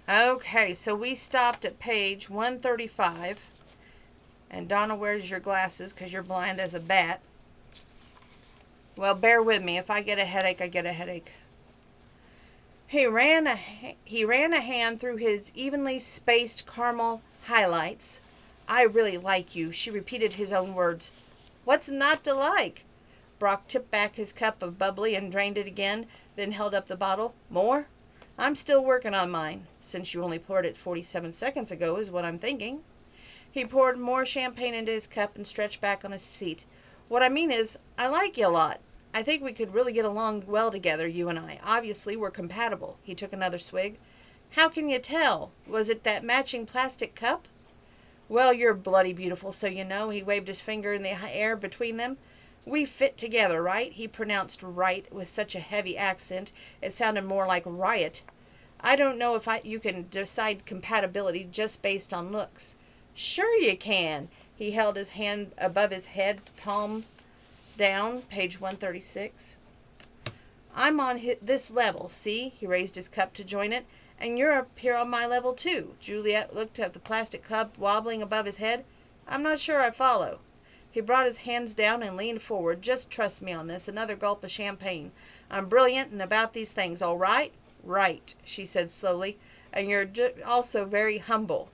Okay, so we stopped at page 135. And Donna, where's your glasses? Because you're blind as a bat. Well, bear with me. If I get a headache, I get a headache. He ran a hand through his evenly spaced caramel highlights. I really like you, she repeated his own words. What's not to like? Brock tipped back his cup of bubbly and drained it again, then held up the bottle. More? I'm still working on mine, since you only poured it 47 seconds ago, is what I'm thinking. He poured more champagne into his cup and stretched back on his seat. What I mean is, I like you a lot. I think we could really get along well together, you and I. Obviously, we're compatible. He took another swig. How can you tell? Was it that matching plastic cup? Well, you're bloody beautiful, so you know. He waved his finger in the air between them. We fit together, right? He pronounced right with such a heavy accent it sounded more like riot. I don't know if you can decide compatibility just based on looks. Sure you can. He held his hand above his head, palm down, page 136. I'm on this level, see? He raised his cup to join it. And you're up here on my level, too. Juliet looked at the plastic cup wobbling above his head. I'm not sure I follow. He brought his hands down and leaned forward. Just trust me on this. Another gulp of champagne. I'm brilliant and about these things, all right? Right, she said slowly. And you're also very humble.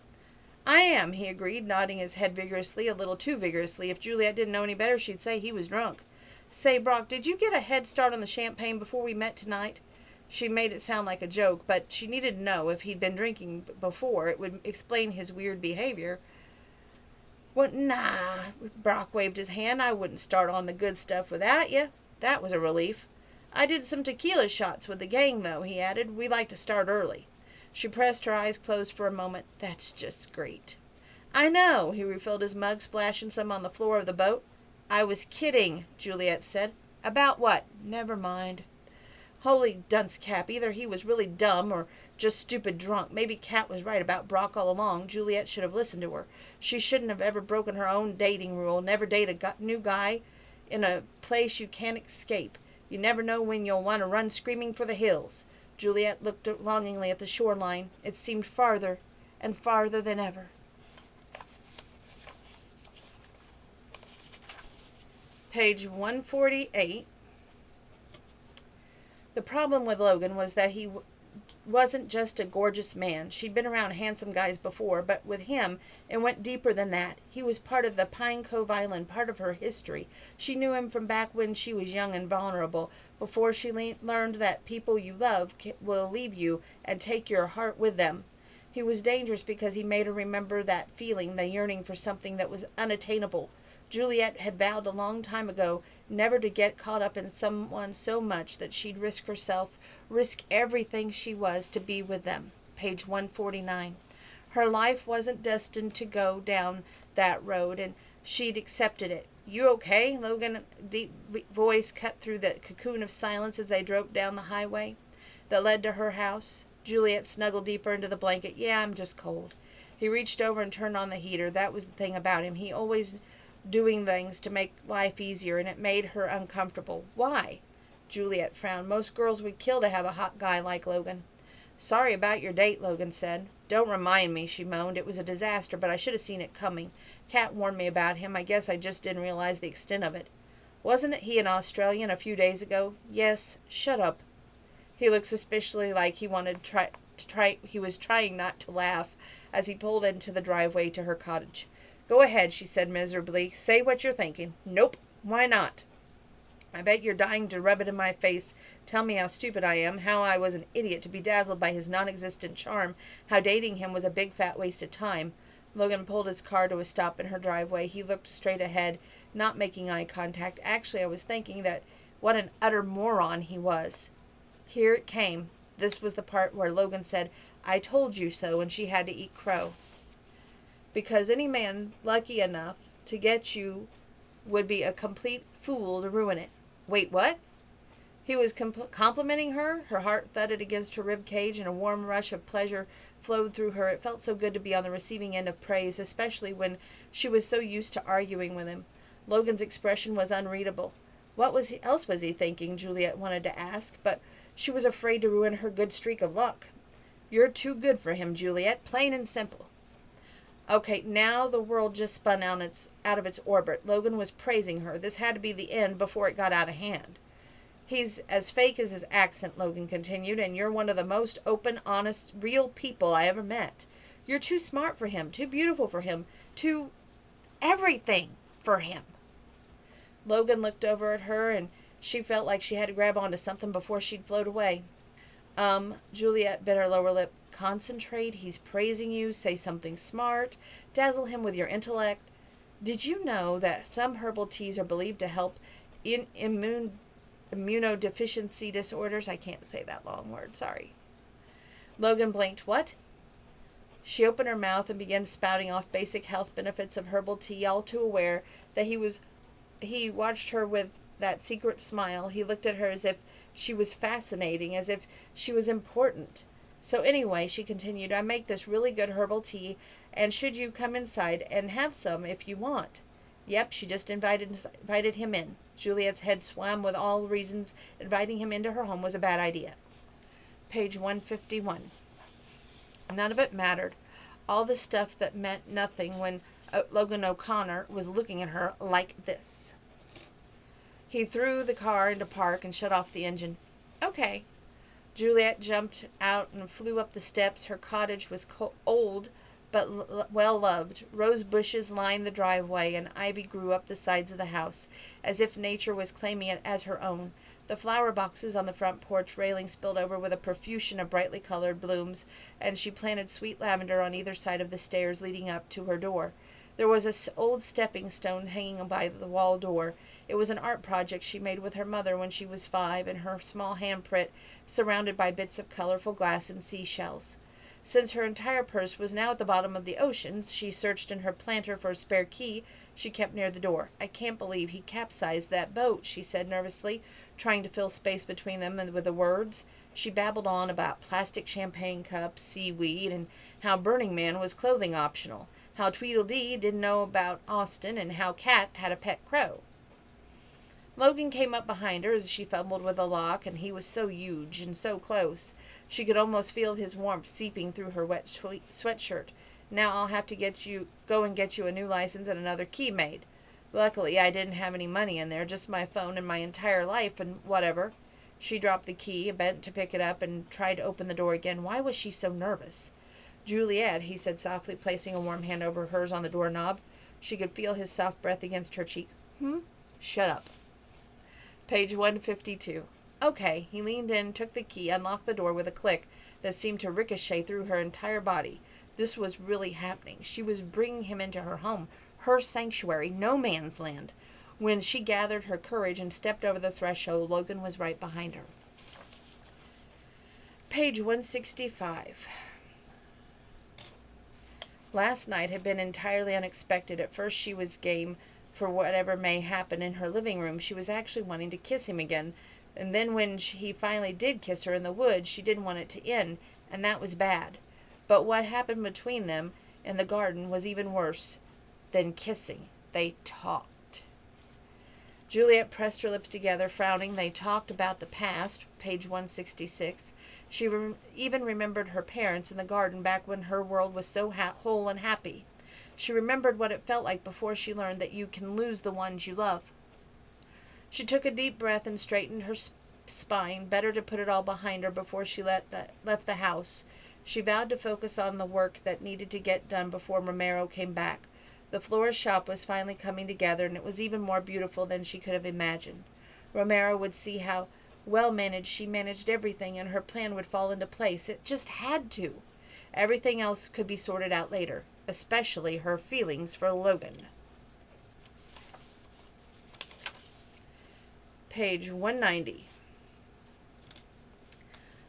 I am, he agreed, nodding his head vigorously, a little too vigorously. If Juliet didn't know any better, she'd say he was drunk. Say, Brock, did you get a head start on the champagne before we met tonight? She made it sound like a joke, but she needed to know if he'd been drinking before. It would explain his weird behavior. Well, nah, Brock waved his hand. I wouldn't start on the good stuff without you. That was a relief. I did some tequila shots with the gang, though, he added. We like to start early. She pressed her eyes closed for a moment. That's just great. I know. He refilled his mug, splashing some on the floor of the boat. I was kidding, Juliet said. About what? Never mind. Holy dunce cap. Either he was really dumb or just stupid drunk. Maybe Kat was right about Brock all along. Juliet should have listened to her. She shouldn't have ever broken her own dating rule. Never date a new guy in a place you can't escape. You never know when you'll want to run screaming for the hills. Juliet looked longingly at the shoreline. It seemed farther and farther than ever. Page 148. The problem with Logan was that he wasn't just a gorgeous man. She'd been around handsome guys before, but with him it went deeper than that. He was part of the Pine Cove Island, part of her history. She knew him from back when she was young and vulnerable, before she learned that people you love will leave you and take your heart with them. He was dangerous because he made her remember that feeling, the yearning for something that was unattainable. Juliet had vowed a long time ago never to get caught up in someone so much that she'd risk herself, risk everything she was to be with them. Page 149. Her life wasn't destined to go down that road, and she'd accepted it. You okay? Logan's deep voice cut through the cocoon of silence as they drove down the highway that led to her house. Juliet snuggled deeper into the blanket. Yeah, I'm just cold. He reached over and turned on the heater. That was the thing about him. He always doing things to make life easier, and it made her uncomfortable. Why? Juliet frowned. Most girls would kill to have a hot guy like Logan. Sorry about your date, Logan said. Don't remind me, she moaned. It was a disaster, but I should have seen it coming. Kat warned me about him. I guess I just didn't realize the extent of it. Wasn't he an Australian a few days ago? Yes. Shut up. He looked suspiciously like he was trying not to laugh as he pulled into the driveway to her cottage. Go ahead, she said miserably. Say what you're thinking. Nope. Why not? I bet you're dying to rub it in my face. Tell me how stupid I am, how I was an idiot to be dazzled by his non-existent charm, how dating him was a big fat waste of time. Logan pulled his car to a stop in her driveway. He looked straight ahead, not making eye contact. Actually, I was thinking that what an utter moron he was. Here it came. This was the part where Logan said, I told you so, and she had to eat crow. Because any man lucky enough to get you would be a complete fool to ruin it. Wait, what? He was complimenting her. Her heart thudded against her rib cage, and a warm rush of pleasure flowed through her. It felt so good to be on the receiving end of praise, especially when she was so used to arguing with him. Logan's expression was unreadable. What else was he thinking? Juliet wanted to ask, but she was afraid to ruin her good streak of luck. You're too good for him, Juliet, plain and simple. Okay, now the world just spun out of its orbit. Logan was praising her. This had to be the end before it got out of hand. He's as fake as his accent, Logan continued, and you're one of the most open, honest, real people I ever met. You're too smart for him, too beautiful for him, too everything for him. Logan looked over at her, and she felt like she had to grab onto something before she'd float away. Juliet bit her lower lip. Concentrate, he's praising you, say something smart, dazzle him with your intellect. Did you know that some herbal teas are believed to help in immunodeficiency disorders? I can't say that long word, sorry. Logan blinked. What? She opened her mouth and began spouting off basic health benefits of herbal tea, all too aware that he watched her with that secret smile. He looked at her as if she was fascinating, as if she was important. So anyway, she continued, I make this really good herbal tea, and should you come inside and have some if you want. Yep, she just invited him in. Juliet's head swam with all reasons inviting him into her home was a bad idea. Page 151. None of it mattered. All the stuff that meant nothing when Logan O'Connor was looking at her like this. He threw the car into park and shut off the engine. Okay. Juliet jumped out and flew up the steps. Her cottage was old but well loved. Rose bushes lined the driveway, and ivy grew up the sides of the house, as if nature was claiming it as her own. The flower boxes on the front porch railing spilled over with a profusion of brightly colored blooms, and she planted sweet lavender on either side of the stairs leading up to her door. There was an old stepping stone hanging by the wall door. It was an art project she made with her mother when she was 5, and her small handprint surrounded by bits of colorful glass and seashells. Since her entire purse was now at the bottom of the ocean, she searched in her planter for a spare key she kept near the door. I can't believe he capsized that boat, she said nervously, trying to fill space between them and with the words. She babbled on about plastic champagne cups, seaweed, and how Burning Man was clothing optional, how Tweedledee didn't know about Austin, and how Cat had a pet crow. Logan came up behind her as she fumbled with the lock, and he was so huge and so close. She could almost feel his warmth seeping through her wet sweatshirt. Now I'll have to go and get you a new license and another key made. Luckily, I didn't have any money in there, just my phone and my entire life and whatever. She dropped the key, bent to pick it up, and tried to open the door again. Why was she so nervous? Juliet, he said softly, placing a warm hand over hers on the doorknob. She could feel his soft breath against her cheek. Shut up. Page 152. Okay. He leaned in, took the key, unlocked the door with a click that seemed to ricochet through her entire body. This was really happening. She was bringing him into her home, her sanctuary, no man's land. When she gathered her courage and stepped over the threshold, Logan was right behind her. Page 165. Last night had been entirely unexpected. At first she was game for whatever may happen in her living room. She was actually wanting to kiss him again. And then when he finally did kiss her in the woods, she didn't want it to end, and that was bad. But what happened between them in the garden was even worse than kissing. They talked. Juliet pressed her lips together, frowning. They talked about the past, page 166. She even remembered her parents in the garden back when her world was so whole and happy. She remembered what it felt like before she learned that you can lose the ones you love. She took a deep breath and straightened her spine. Better to put it all behind her before she left the house. She vowed to focus on the work that needed to get done before Romero came back. The florist shop was finally coming together, and it was even more beautiful than she could have imagined. Romero would see how well managed she managed everything, and her plan would fall into place. It just had to. Everything else could be sorted out later, especially her feelings for Logan. Page 190.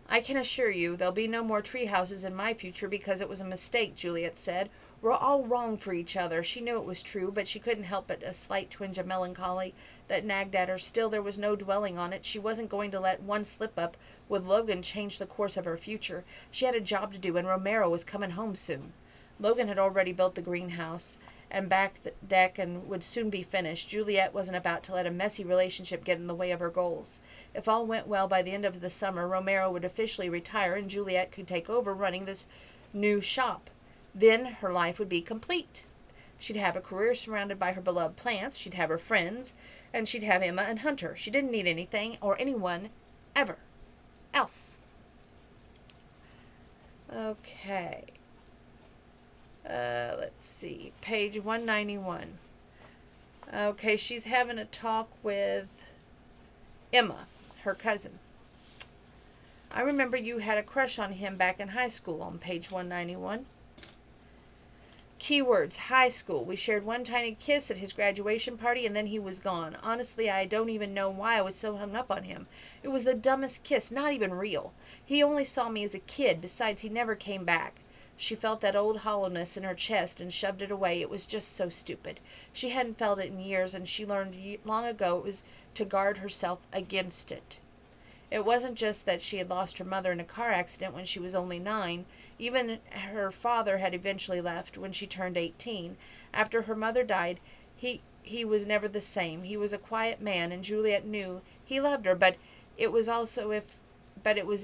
I can assure you there'll be no more tree houses in my future because it was a mistake, Juliet said. We're all wrong for each other. She knew it was true, but she couldn't help but a slight twinge of melancholy that nagged at her. Still, there was no dwelling on it. She wasn't going to let one slip-up with Logan change the course of her future. She had a job to do, and Romero was coming home soon. Logan had already built the greenhouse, and back the deck and would soon be finished. Juliet wasn't about to let a messy relationship get in the way of her goals. If all went well by the end of the summer, Romero would officially retire and Juliet could take over running this new shop. Then her life would be complete. She'd have a career surrounded by her beloved plants, she'd have her friends, and she'd have Emma and Hunter. She didn't need anything or anyone ever else. Okay. Let's see. Page 191. Okay, she's having a talk with Emma, her cousin. I remember you had a crush on him back in high school, on page 191. Keywords, high school. We shared one tiny kiss at his graduation party and then he was gone. Honestly, I don't even know why I was so hung up on him. It was the dumbest kiss, not even real. He only saw me as a kid. Besides, he never came back. She felt that old hollowness in her chest and shoved it away. It was just so stupid. She hadn't felt it in years, and she learned long ago it was to guard herself against it. It wasn't just that she had lost her mother in a car accident when she was only 9. Even her father had eventually left when she turned 18. After her mother died, he was never the same. He was a quiet man, and Juliet knew he loved her, but it was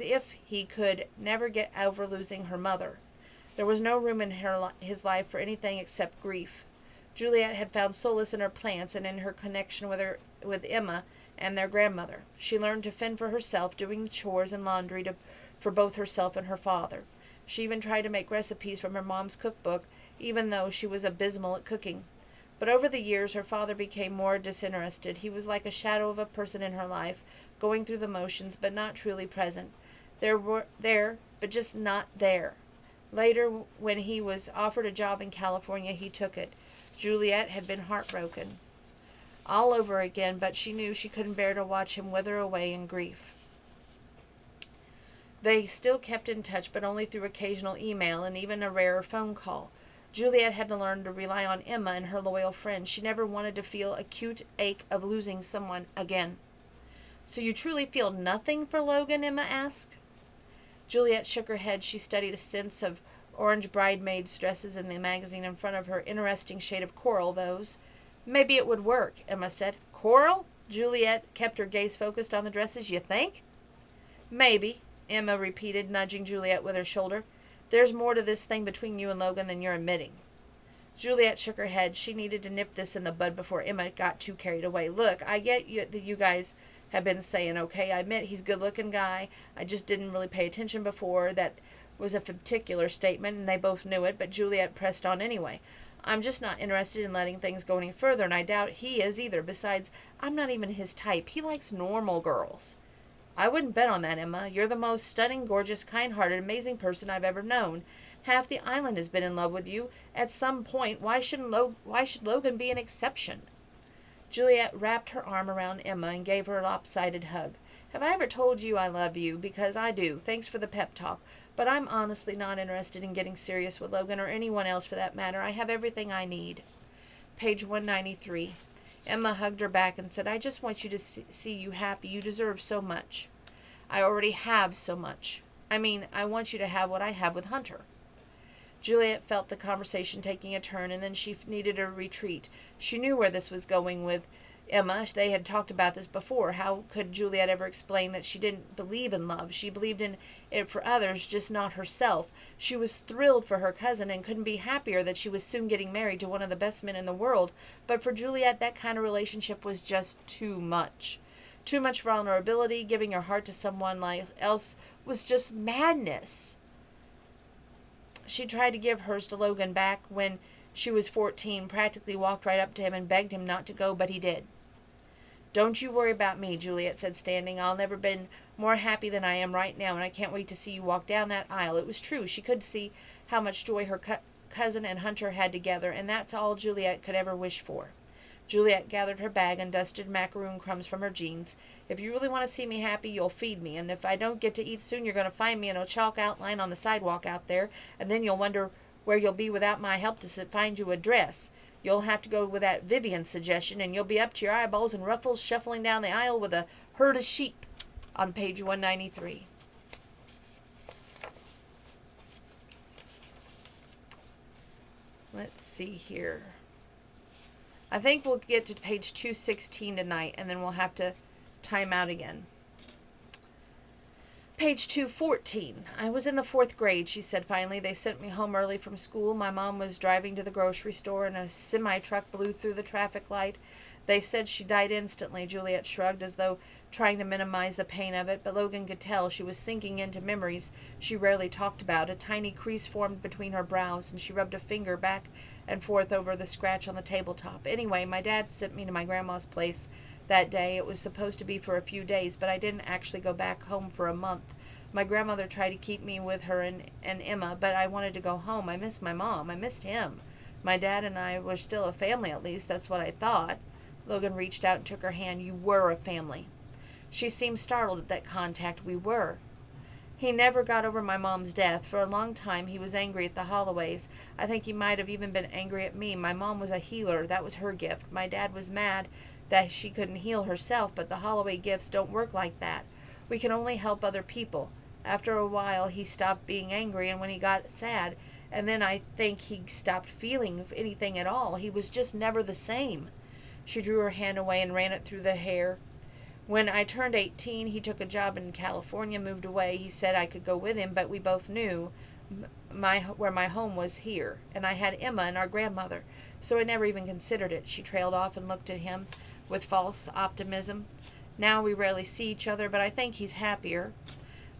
if he could never get over losing her mother. There was no room in his life for anything except grief. Juliet had found solace in her plants and in her connection with Emma and their grandmother. She learned to fend for herself, doing the chores and laundry for both herself and her father. She even tried to make recipes from her mom's cookbook, even though she was abysmal at cooking. But over the years, her father became more disinterested. He was like a shadow of a person in her life, going through the motions, but not truly present. There, but just not there. Later, when he was offered a job in California, he took it. Juliet had been heartbroken all over again, but she knew she couldn't bear to watch him wither away in grief. They still kept in touch, but only through occasional email and even a rare phone call. Juliet had to learn to rely on Emma and her loyal friends. She never wanted to feel acute ache of losing someone again. "So you truly feel nothing for Logan?" Emma asked. Juliet shook her head. She studied a sense of orange bridesmaids' dresses in the magazine in front of her. Interesting shade of coral, those. "Maybe it would work," Emma said. "Coral?" Juliet kept her gaze focused on the dresses. "You think?" "Maybe," Emma repeated, nudging Juliet with her shoulder. "There's more to this thing between you and Logan than you're admitting." Juliet shook her head. She needed to nip this in the bud before Emma got too carried away. "Look, I get that you guys have been saying, okay? I admit he's a good-looking guy. I just didn't really pay attention before. That was a particular statement, and they both knew it, but Juliet pressed on anyway. I'm just not interested in letting things go any further, and I doubt he is either. Besides, I'm not even his type. He likes normal girls." "I wouldn't bet on that, Emma. You're the most stunning, gorgeous, kind-hearted, amazing person I've ever known. Half the island has been in love with you at some point. Why should Logan be an exception?" Juliet wrapped her arm around Emma and gave her a lopsided hug. "Have I ever told you I love you? Because I do. Thanks for the pep talk. But I'm honestly not interested in getting serious with Logan or anyone else for that matter. I have everything I need." Page 193. Emma hugged her back and said, "I just want you to see you happy. You deserve so much." "I already have so much. I mean, I want you to have what I have with Hunter." Juliet felt the conversation taking a turn, and then she needed a retreat. She knew where this was going with Emma. They had talked about this before. How could Juliet ever explain that she didn't believe in love? She believed in it for others, just not herself. She was thrilled for her cousin and couldn't be happier that she was soon getting married to one of the best men in the world. But for Juliet, that kind of relationship was just too much. Too much vulnerability. Giving your heart to someone else was just madness. She tried to give hers to Logan back when she was 14, practically walked right up to him and begged him not to go, but he did. "Don't you worry about me," Juliet said, standing. "I'll never been more happy than I am right now, and I can't wait to see you walk down that aisle." It was true. She could see how much joy her cousin and Hunter had together, and that's all Juliet could ever wish for. Juliet gathered her bag and dusted macaroon crumbs from her jeans. "If you really want to see me happy, you'll feed me, and if I don't get to eat soon, you're going to find me in a chalk outline on the sidewalk out there, and then you'll wonder where you'll be without my help to find you a dress. You'll have to go with that Vivian's suggestion, and you'll be up to your eyeballs in ruffles shuffling down the aisle with a herd of sheep," on page 193. Let's see here. I think we'll get to page 216 tonight, and then we'll have to time out again. Page 214. I was in the 4th grade, she said finally. They sent me home early from school. My mom was driving to the grocery store, and a semi-truck blew through the traffic light. They said she died instantly. Juliet shrugged as though trying to minimize the pain of it, but Logan could tell she was sinking into memories she rarely talked about. A tiny crease formed between her brows, and she rubbed a finger back and forth over the scratch on the tabletop. Anyway, my dad sent me to my grandma's place that day. It was supposed to be for a few days, but I didn't actually go back home for a month. My grandmother tried to keep me with her and Emma, but I wanted to go home. I missed my mom. I missed him. My dad and I were still a family, at least. That's what I thought. Logan reached out and took her hand. You were a family. She seemed startled at that contact. We were. He never got over my mom's death. For a long time he was angry at the Holloways. I think he might have even been angry at me. My mom was a healer. That was her gift. My dad was mad that she couldn't heal herself, but the Holloway gifts don't work like that. We can only help other people. After a while he stopped being angry, and when he got sad, and then I think he stopped feeling anything at all. He was just never the same. She drew her hand away and ran it through the hair. When I turned 18, he took a job in California, moved away. He said I could go with him, but we both knew where my home was here, and I had Emma and our grandmother, so I never even considered it. She trailed off and looked at him with false optimism. Now we rarely see each other, but I think he's happier.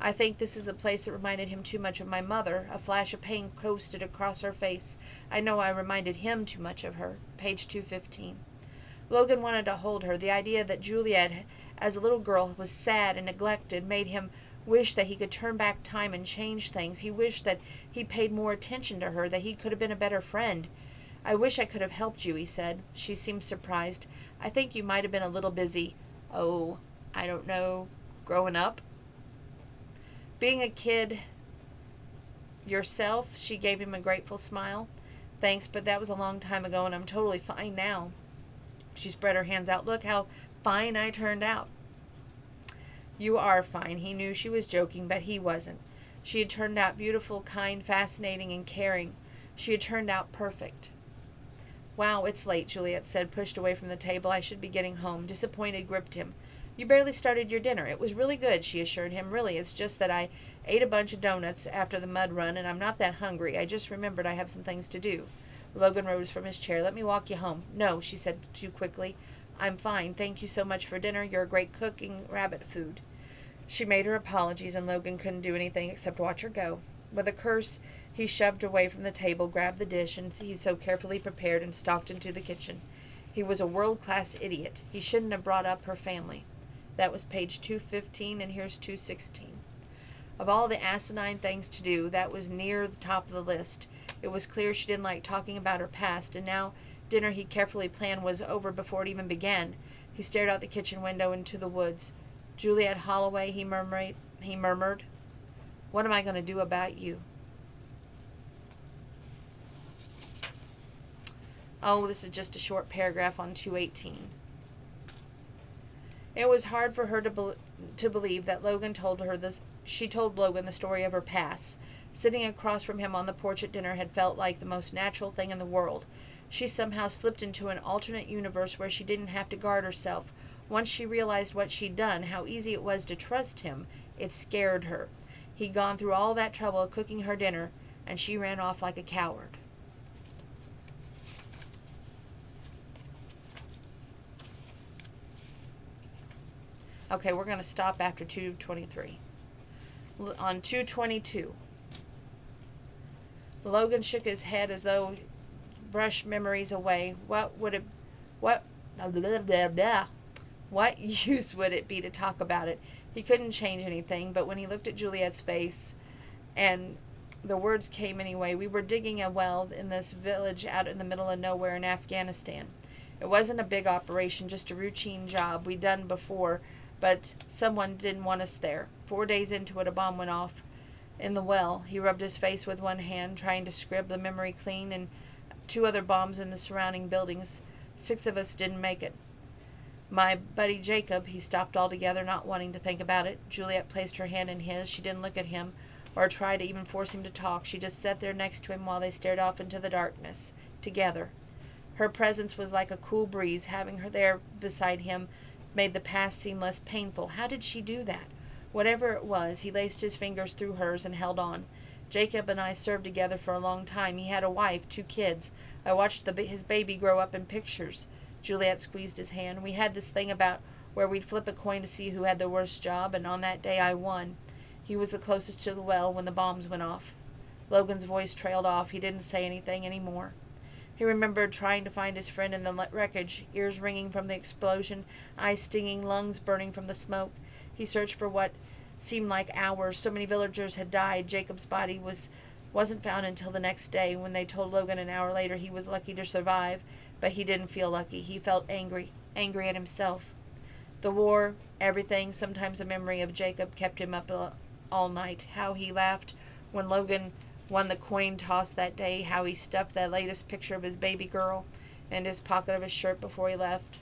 I think this is a place that reminded him too much of my mother. A flash of pain coasted across her face. I know I reminded him too much of her. Page 215. Logan wanted to hold her. The idea that Juliet, as a little girl, was sad and neglected made him wish that he could turn back time and change things. He wished that he paid more attention to her, that he could have been a better friend. I wish I could have helped you, he said. She seemed surprised. I think you might have been a little busy. Oh, I don't know. Growing up? Being a kid yourself? She gave him a grateful smile. Thanks, but that was a long time ago, and I'm totally fine now. She spread her hands out. Look how fine I turned out. You are fine. He knew she was joking, but he wasn't. She had turned out beautiful, kind, fascinating, and caring. She had turned out perfect. Wow, it's late, Juliet said, pushed away from the table. I should be getting home. Disappointed gripped him. You barely started your dinner. It was really good, she assured him. Really, it's just that I ate a bunch of donuts after the mud run, and I'm not that hungry. I just remembered I have some things to do. Logan rose from his chair. Let me walk you home. No, she said too quickly. I'm fine. Thank you so much for dinner. You're a great cooking rabbit food. She made her apologies, and Logan couldn't do anything except watch her go. With a curse, he shoved away from the table, grabbed the dish he so carefully prepared, and stalked into the kitchen. He was a world-class idiot. He shouldn't have brought up her family. That was page 215, and here's 216. Of all the asinine things to do, that was near the top of the list. It was clear she didn't like talking about her past, and now dinner he carefully planned was over before it even began. He stared out the kitchen window into the woods. Juliet Holloway, he murmured. What am I going to do about you? Oh, this is just a short paragraph on 218. It was hard for her to believe that Logan told her this. She told Logan the story of her past. Sitting across from him on the porch at dinner had felt like the most natural thing in the world. She somehow slipped into an alternate universe where she didn't have to guard herself. Once she realized what she'd done, how easy it was to trust him, it scared her. He'd gone through all that trouble of cooking her dinner, and she ran off like a coward. Okay, we're going to stop after 223. On 222. Logan shook his head as though brushed memories away. What use would it be to talk about it? He couldn't change anything, but when he looked at Juliet's face, and the words came anyway, we were digging a well in this village out in the middle of nowhere in Afghanistan. It wasn't a big operation, just a routine job we'd done before, but someone didn't want us there. 4 days into it, a bomb went off in the well. He rubbed his face with one hand, trying to scrub the memory clean, and 2 other bombs in the surrounding buildings. 6 of us didn't make it. My buddy Jacob, he stopped altogether, not wanting to think about it. Juliet placed her hand in his. She didn't look at him or try to even force him to talk. She just sat there next to him while they stared off into the darkness, together. Her presence was like a cool breeze. Having her there beside him made the past seem less painful. How did she do that? Whatever it was, he laced his fingers through hers and held on. Jacob and I served together for a long time. He had a wife, 2 kids. I watched his baby grow up in pictures. Juliet squeezed his hand. We had this thing about where we'd flip a coin to see who had the worst job, and on that day I won. He was the closest to the well when the bombs went off. Logan's voice trailed off. He didn't say anything any more. He remembered trying to find his friend in the wreckage, ears ringing from the explosion, eyes stinging, lungs burning from the smoke. He searched for what seemed like hours. So many villagers had died. Jacob's body wasn't found until the next day, when they told Logan an hour later he was lucky to survive. But he didn't feel lucky. He felt angry at himself. The war, everything, sometimes the memory of Jacob kept him up all night. How he laughed when Logan won the coin toss that day, how he stuffed that latest picture of his baby girl in his pocket of his shirt before he left.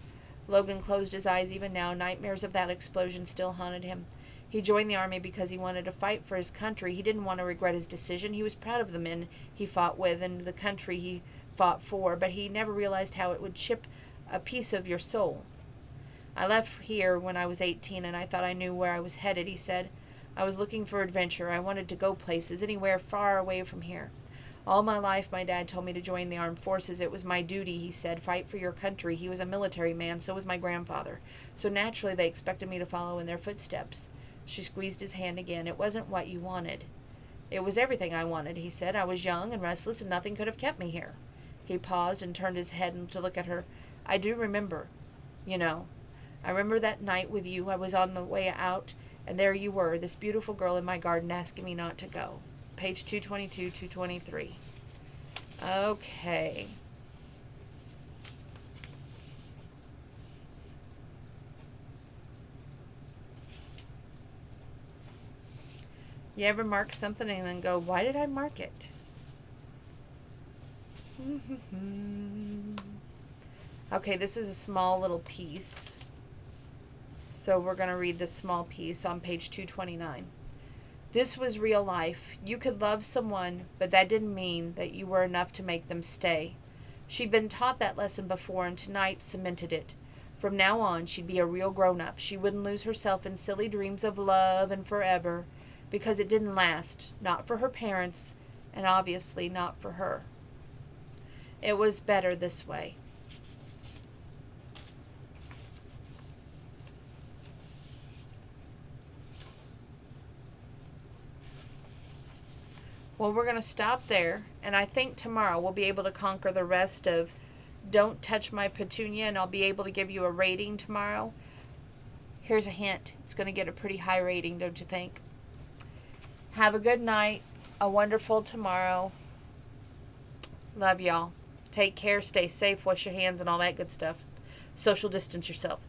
Logan closed his eyes even now. Nightmares of that explosion still haunted him. He joined the army because he wanted to fight for his country. He didn't want to regret his decision. He was proud of the men he fought with and the country he fought for, but he never realized how it would chip a piece of your soul. I left here when I was 18, and I thought I knew where I was headed, he said. I was looking for adventure. I wanted to go places, anywhere far away from here. All my life my dad told me to join the armed forces. It was my duty, he said. Fight for your country. He was a military man, so was my grandfather. So naturally they expected me to follow in their footsteps. She squeezed his hand again. It wasn't what you wanted. It was everything I wanted, he said. I was young and restless, and nothing could have kept me here. He paused and turned his head to look at her. I do remember, you know. I remember that night with you. I was on the way out, and there you were, this beautiful girl in my garden asking me not to go. Page 222, 223. Okay. You ever mark something and then go, why did I mark it? Okay, this is a small little piece. So we're going to read this small piece on page 229. This was real life. You could love someone, but that didn't mean that you were enough to make them stay. She'd been taught that lesson before, and tonight cemented it. From now on, she'd be a real grown-up. She wouldn't lose herself in silly dreams of love and forever, because it didn't last, not for her parents, and obviously not for her. It was better this way. Well, we're going to stop there, and I think tomorrow we'll be able to conquer the rest of Don't Touch My Petunia, and I'll be able to give you a rating tomorrow. Here's a hint. It's going to get a pretty high rating, don't you think? Have a good night, a wonderful tomorrow. Love y'all. Take care, stay safe, wash your hands, and all that good stuff. Social distance yourself.